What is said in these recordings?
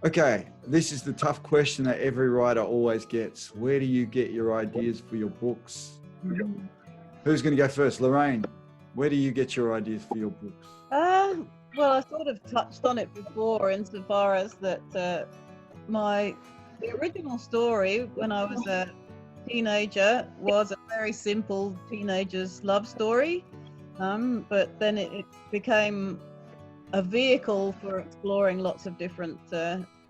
Okay, this is the tough question that every writer always gets. Where do you get your ideas for your books? Who's going to go first? Lorraine, where do you get your ideas for your books? Well, I sort of touched on it before insofar as that the original story when I was a teenager was a very simple teenager's love story, but then it became a vehicle for exploring lots of different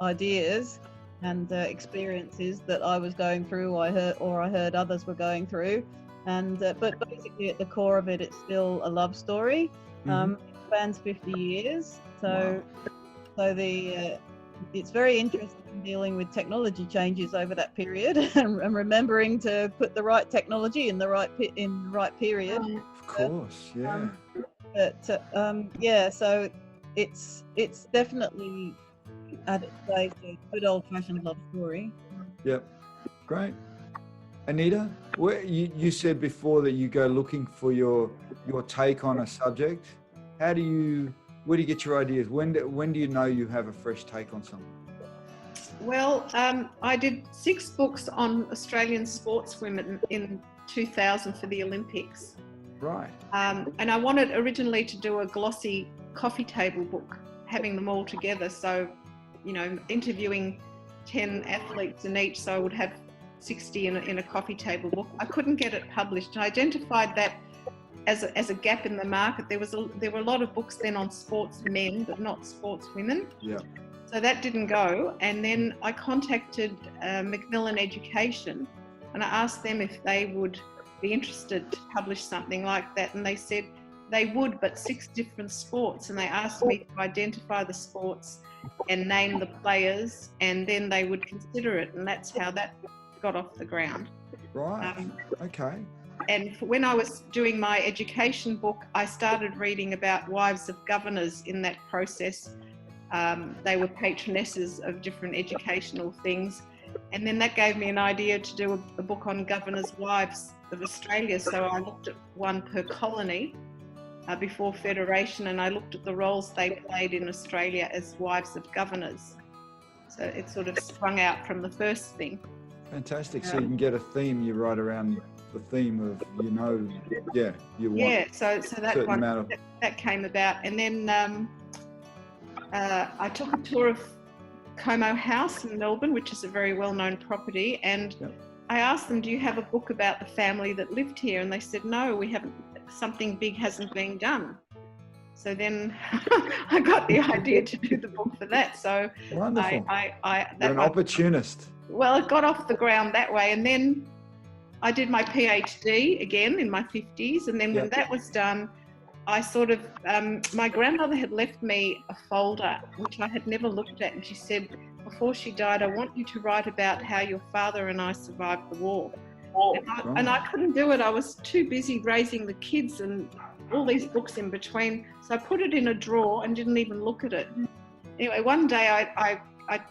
ideas and experiences that I was going through, I heard others were going through, and but basically at the core of it, it's still a love story. It spans 50 years, so wow. So it's very interesting dealing with technology changes over that period and remembering to put the right technology in the right period. Of course, yeah. So it's definitely at its stage a good old-fashioned love story. Yep, great. Anita, you said before that you go looking for your take on a subject. Where do you get your ideas? When do you know you have a fresh take on something? Well, I did 6 books on Australian sportswomen in 2000 for the Olympics. Right. And I wanted originally to do a glossy coffee table book, having them all together. So, interviewing 10 athletes in each, so I would have 60 in a coffee table book. I couldn't get it published. I identified that as a gap in the market. There were a lot of books then on sportsmen, but not sportswomen. Yeah. So that didn't go. And then I contacted Macmillan Education, and I asked them if they would be interested to publish something like that. And they said they would, but 6 different sports. And they asked me to identify the sports and name the players, and then they would consider it. And that's how that got off the ground. Right. Okay. And when I was doing my education book, I started reading about wives of governors in that process. They were patronesses of different educational things. And then that gave me an idea to do a book on governors' wives of Australia. So I looked at one per colony before Federation, and I looked at the roles they played in Australia as wives of governors. So it sort of sprung out from the first thing. Fantastic. So you can get a theme, you write around the theme of, you want. Yeah, so that one, that came about. And then I took a tour of Como House in Melbourne, which is a very well-known property, and I asked them, do you have a book about the family that lived here? And they said, no, we haven't, something big hasn't been done. So then I got the idea to do the book for that. So wonderful. You're an opportunist. Well, it got off the ground that way. And then I did my PhD again in my 50s. And then when that was done, I sort of, my grandmother had left me a folder, which I had never looked at. And she said, before she died, I want you to write about how your father and I survived the war. And I couldn't do it. I was too busy raising the kids and all these books in between. So I put it in a drawer and didn't even look at it. Anyway, one day I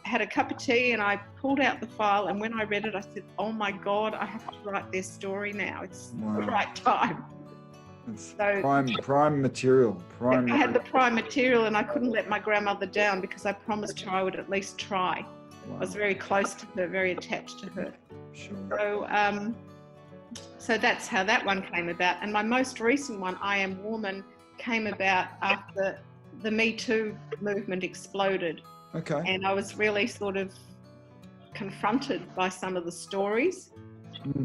had a cup of tea and I pulled out the file, and when I read it, I said, oh my God, I have to write their story now. It's the right time. It's prime material. I had the prime material, and I couldn't let my grandmother down because I promised her I would at least try. Wow. I was very close to her, very attached to her. Sure. So that's how that one came about. And my most recent one, I Am Woman, came about after the Me Too movement exploded. Okay. And I was really sort of confronted by some of the stories.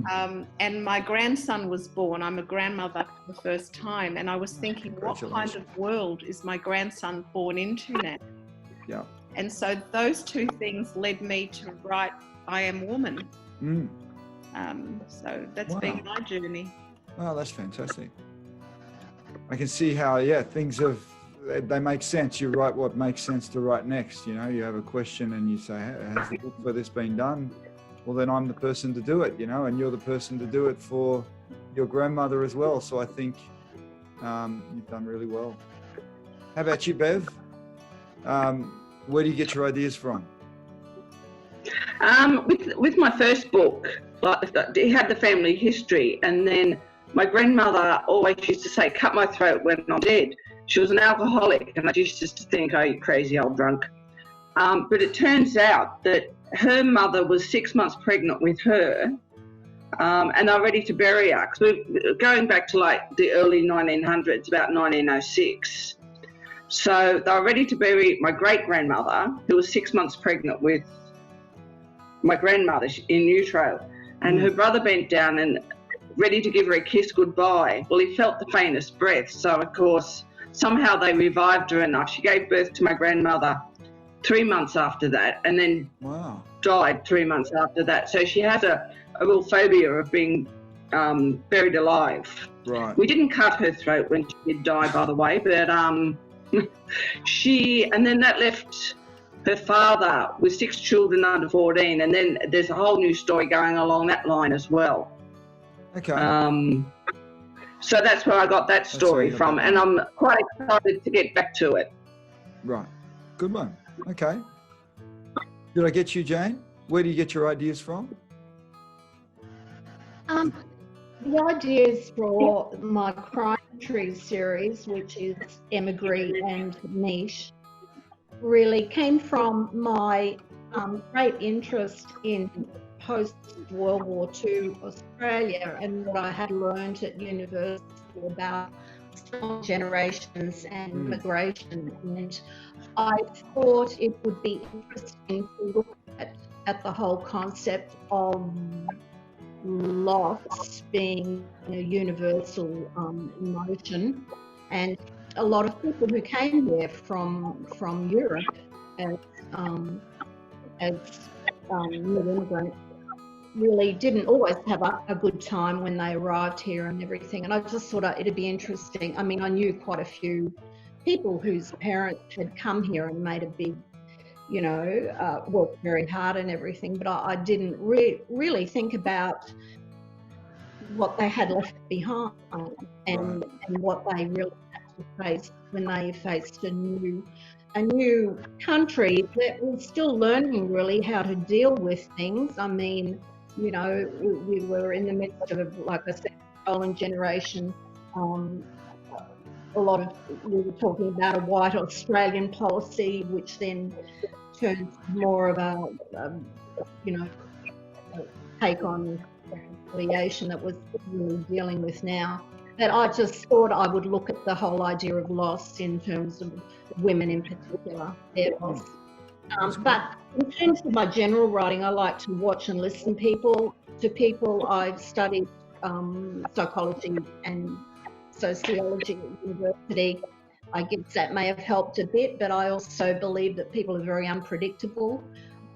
And my grandson was born. I'm a grandmother for the first time, and I was thinking, what kind of world is my grandson born into now? Yeah. And so those two things led me to write I Am Woman. So that's been my journey. Oh, that's fantastic. I can see how, things they make sense. You write what makes sense to write next. You have a question and you say, has the book for this been done? Well, then I'm the person to do it, and you're the person to do it for your grandmother as well. So I think you've done really well. How about you, Bev? Where do you get your ideas from? With my first book, it had the family history, and then my grandmother always used to say, cut my throat when I'm dead. She was an alcoholic, and I used to think, oh, you crazy old drunk. But it turns out that her mother was 6 months pregnant with her, and they're ready to bury her. Because we're going back to like the early 1900s, about 1906. So they were ready to bury my great-grandmother, who was 6 months pregnant with my grandmother in utero. And her brother bent down and ready to give her a kiss goodbye. Well, he felt the faintest breath. So, of course, somehow they revived her enough. She gave birth to my grandmother 3 months after that, and then died 3 months after that. So she has a real phobia of being buried alive. Right. We didn't cut her throat when she did die, by the way, but and then that left her father with 6 children under 14, and then there's a whole new story going along that line as well. Okay. So that's where I got that story from, and I'm quite excited to get back to it. Right. Good one. Okay. Did I get you, Jane? Where do you get your ideas from? The ideas for my Crime Tree series, which is Emigree and Niche, really came from my great interest in post-World War II Australia and what I had learned at university about strong generations and migration. And I thought it would be interesting to look at the whole concept of loss being a universal emotion, and a lot of people who came there from Europe as new immigrants really didn't always have a good time when they arrived here and everything. And I just thought it'd be interesting. I mean, I knew quite a few people whose parents had come here and made a big, worked very hard and everything, but I didn't really think about what they had left behind and what they really had to face when they faced a new country that was still learning really how to deal with things. I mean, we were in the midst of, like I said, stolen generation. We were talking about a white Australian policy, which then turned more of a take on reconciliation that was really dealing with now. But I just thought I would look at the whole idea of loss in terms of women in particular, their loss. But in terms of my general writing, I like to watch and listen to people. I've studied psychology and sociology at university. I guess that may have helped a bit, but I also believe that people are very unpredictable.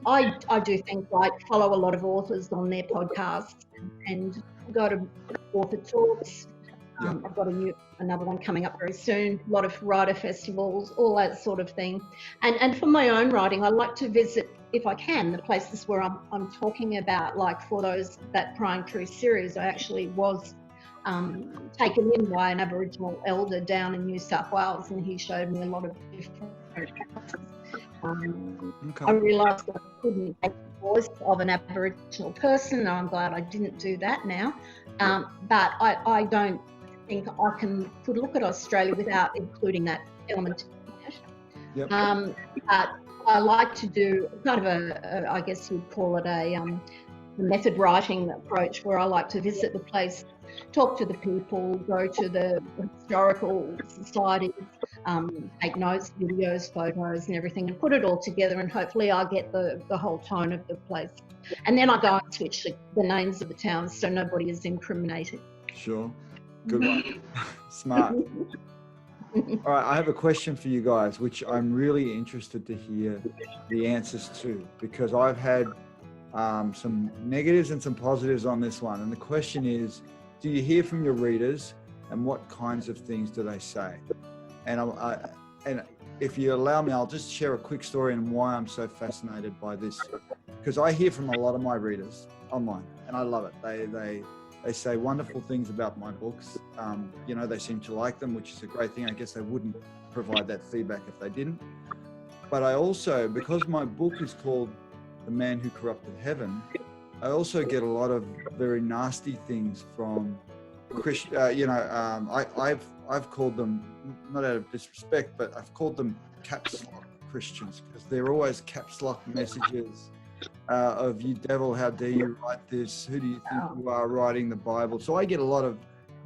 I do things like follow a lot of authors on their podcasts and go to author talks. I've got another one coming up very soon, a lot of writer festivals, all that sort of thing. And for my own writing, I like to visit, if I can, the places where I'm talking about. Like for that Crime Tree series, I actually was taken in by an Aboriginal elder down in New South Wales, and he showed me a lot of different I realised I couldn't take the voice of an Aboriginal person, and I'm glad I didn't do that now. But I don't think I could look at Australia without including that element in it. Yep. But I like to do kind of I guess you'd call it a method writing approach, where I like to visit the place, talk to the people, go to the historical societies, take notes, videos, photos and everything, and put it all together, and hopefully I get the whole tone of the place. And then I go and switch the names of the towns so nobody is incriminated. Sure. Good one. Smart. All right, I have a question for you guys, which I'm really interested to hear the answers to, because I've had some negatives and some positives on this one. And the question is, do you hear from your readers, and what kinds of things do they say? And and if you allow me, I'll just share a quick story and why I'm so fascinated by this, because I hear from a lot of my readers online, and I love it. They say wonderful things about my books. They seem to like them, which is a great thing. I guess they wouldn't provide that feedback if they didn't. But I also, because my book is called The Man Who Corrupted Heaven, I also get a lot of very nasty things from Christian. I've called them, not out of disrespect, but I've called them caps lock Christians because they're always caps lock messages of "you devil, how dare you write this? Who do you think you are writing the Bible?" So I get a lot of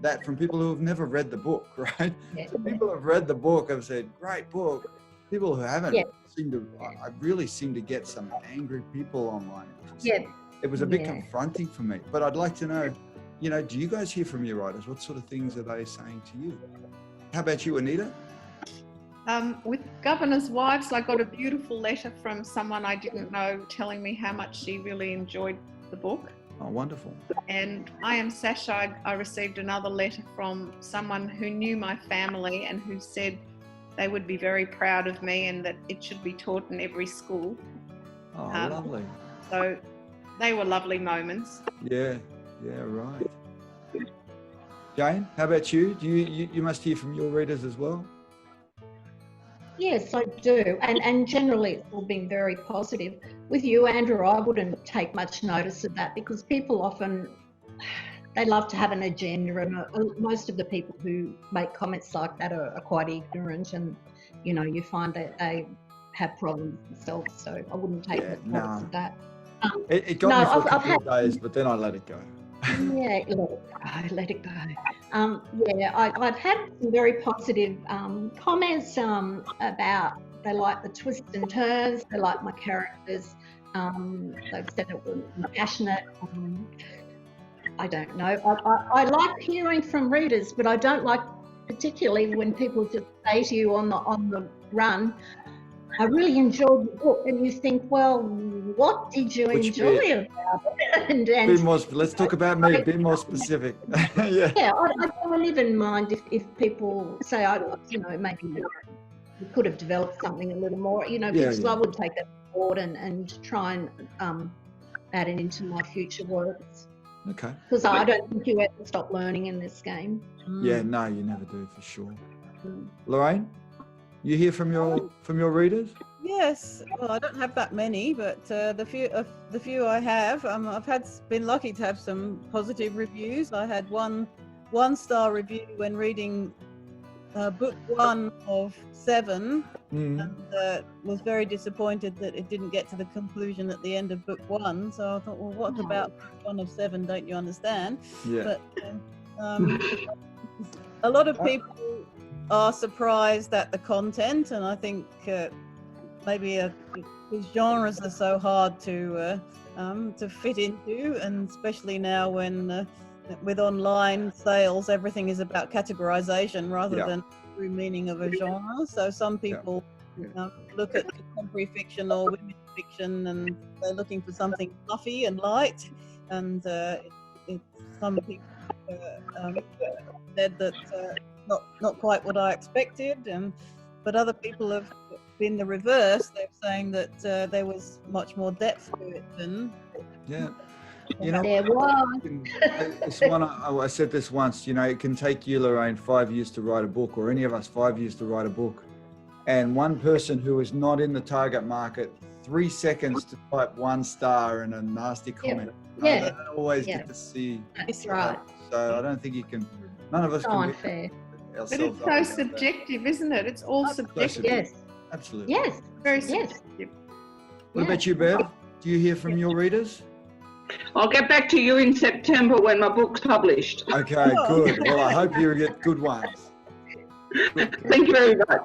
that from people who have never read the book, right? Yeah. So people who have read the book have said, "Great book." People who haven't seem to. I really seem to get some angry people online. It was a bit confronting for me. But I'd like to know, do you guys hear from your writers? What sort of things are they saying to you? How about you, Anita? With Governor's Wives, I got a beautiful letter from someone I didn't know telling me how much she really enjoyed the book. Oh, wonderful. And I Am Sasha, I received another letter from someone who knew my family and who said they would be very proud of me and that it should be taught in every school. Oh, lovely. So they were lovely moments. Yeah, right. Jane, how about you? Do you must hear from your readers as well? Yes, I do. And generally it's all been very positive. With you, Andrew, I wouldn't take much notice of that because people often, they love to have an agenda, and most of the people who make comments like that are quite ignorant, and, you find that they have problems themselves. So I wouldn't take notice of that. It got me for a couple of days, but then I let it go. Yeah, let it go. I've had some very positive comments about they like the twists and turns, they like my characters, they've said it was passionate. I don't know. I like hearing from readers, but I don't like particularly when people just say to you on the run, "I really enjoyed the book," and you think, well, what did you enjoy about it? Let's talk about me. Be more specific. Yeah, I don't even mind if people say, maybe you could have developed something a little more, because I would take that forward and try and add it into my future works. Okay. Because I don't think you ever stop learning in this game. Yeah, no, you never do, for sure. Lorraine, you hear from your readers? Yes. Well, I don't have that many, but the few I have, I've been lucky to have some positive reviews. I had one 1-star review when reading book 1 of 7, and was very disappointed that it didn't get to the conclusion at the end of book 1. So I thought, well, what about book 1 of 7? Don't you understand? Yeah. But a lot of people are surprised at the content, and I think maybe because genres are so hard to fit into, and especially now when with online sales, everything is about categorization rather than true meaning of a genre. So some people look at contemporary fiction or women's fiction, and they're looking for something fluffy and light, and some people said that not quite what I expected, but other people have been the reverse. They're saying that there was much more depth to it than. Yeah. There was. I said this once, it can take you, Lorraine, 5 years to write a book, or any of us 5 years to write a book. And one person who is not in the target market, 3 seconds to type 1 star and a nasty comment. Yeah. I don't always get to see. That's right. So I don't think you can, none of us So can unfair. But it's so subjective, isn't it? It's all subjective. Yes. Absolutely. Yes. Very subjective. What about you, Bev? Do you hear from your readers? I'll get back to you in September when my book's published. Okay, good. Well, I hope you get good ones. Thank you very much.